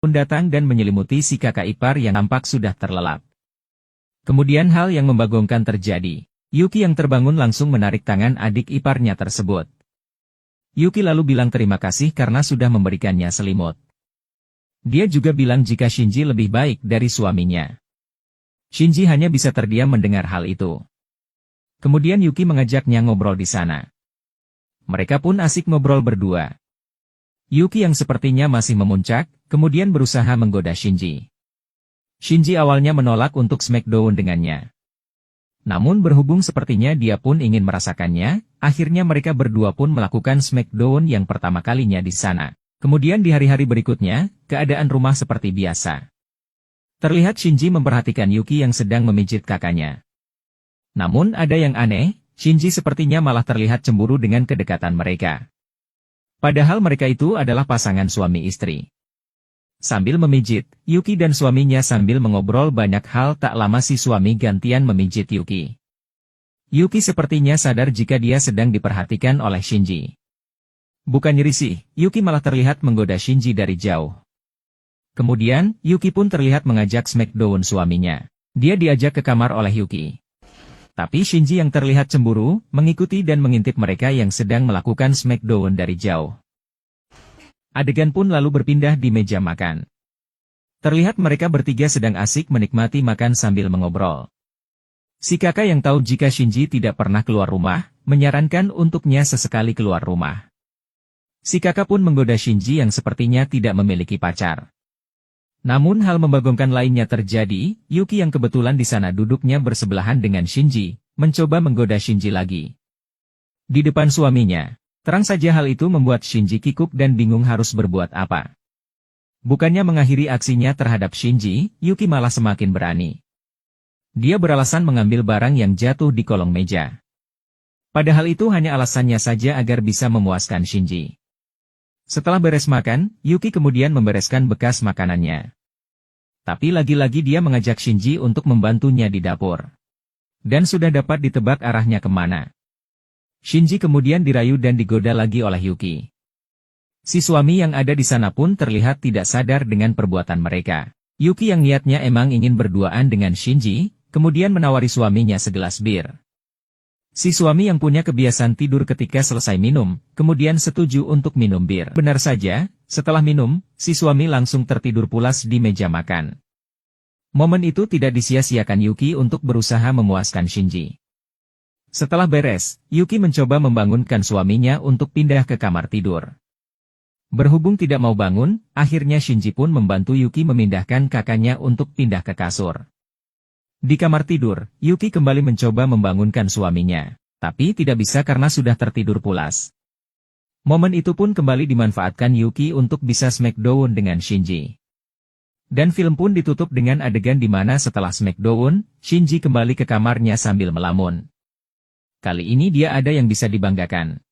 pun datang dan menyelimuti si kakak ipar yang nampak sudah terlelap. Kemudian hal yang membagongkan terjadi. Yuki yang terbangun langsung menarik tangan adik iparnya tersebut. Yuki lalu bilang terima kasih karena sudah memberikannya selimut. Dia juga bilang jika Shinji lebih baik dari suaminya. Shinji hanya bisa terdiam mendengar hal itu. Kemudian Yuki mengajaknya ngobrol di sana. Mereka pun asik ngobrol berdua. Yuki yang sepertinya masih memuncak, kemudian berusaha menggoda Shinji. Shinji awalnya menolak untuk smackdown dengannya. Namun berhubung sepertinya dia pun ingin merasakannya, akhirnya mereka berdua pun melakukan smackdown yang pertama kalinya di sana. Kemudian di hari-hari berikutnya, keadaan rumah seperti biasa. Terlihat Shinji memperhatikan Yuki yang sedang memijit kakaknya. Namun ada yang aneh, Shinji sepertinya malah terlihat cemburu dengan kedekatan mereka. Padahal mereka itu adalah pasangan suami istri. Sambil memijit, Yuki dan suaminya sambil mengobrol banyak hal, tak lama si suami gantian memijit Yuki. Yuki sepertinya sadar jika dia sedang diperhatikan oleh Shinji. Bukannya risih, Yuki malah terlihat menggoda Shinji dari jauh. Kemudian, Yuki pun terlihat mengajak smackdown suaminya. Dia diajak ke kamar oleh Yuki. Tapi Shinji yang terlihat cemburu, mengikuti dan mengintip mereka yang sedang melakukan smackdown dari jauh. Adegan pun lalu berpindah di meja makan. Terlihat mereka bertiga sedang asik menikmati makan sambil mengobrol. Si kakak yang tahu jika Shinji tidak pernah keluar rumah, menyarankan untuknya sesekali keluar rumah. Si kakak pun menggoda Shinji yang sepertinya tidak memiliki pacar. Namun hal membagongkan lainnya terjadi, Yuki yang kebetulan di sana duduknya bersebelahan dengan Shinji, mencoba menggoda Shinji lagi. Di depan suaminya, terang saja hal itu membuat Shinji kikuk dan bingung harus berbuat apa. Bukannya mengakhiri aksinya terhadap Shinji, Yuki malah semakin berani. Dia beralasan mengambil barang yang jatuh di kolong meja. Padahal itu hanya alasannya saja agar bisa memuaskan Shinji. Setelah beres makan, Yuki kemudian membereskan bekas makanannya. Tapi lagi-lagi dia mengajak Shinji untuk membantunya di dapur. Dan sudah dapat ditebak arahnya kemana. Shinji kemudian dirayu dan digoda lagi oleh Yuki. Si suami yang ada di sana pun terlihat tidak sadar dengan perbuatan mereka. Yuki yang niatnya emang ingin berduaan dengan Shinji, kemudian menawari suaminya segelas bir. Si suami yang punya kebiasaan tidur ketika selesai minum, kemudian setuju untuk minum bir. Benar saja, setelah minum, si suami langsung tertidur pulas di meja makan. Momen itu tidak disia-siakan Yuki untuk berusaha memuaskan Shinji. Setelah beres, Yuki mencoba membangunkan suaminya untuk pindah ke kamar tidur. Berhubung tidak mau bangun, akhirnya Shinji pun membantu Yuki memindahkan kakaknya untuk pindah ke kasur. Di kamar tidur, Yuki kembali mencoba membangunkan suaminya, tapi tidak bisa karena sudah tertidur pulas. Momen itu pun kembali dimanfaatkan Yuki untuk bisa smackdown dengan Shinji. Dan film pun ditutup dengan adegan di mana setelah smackdown, Shinji kembali ke kamarnya sambil melamun. Kali ini dia ada yang bisa dibanggakan.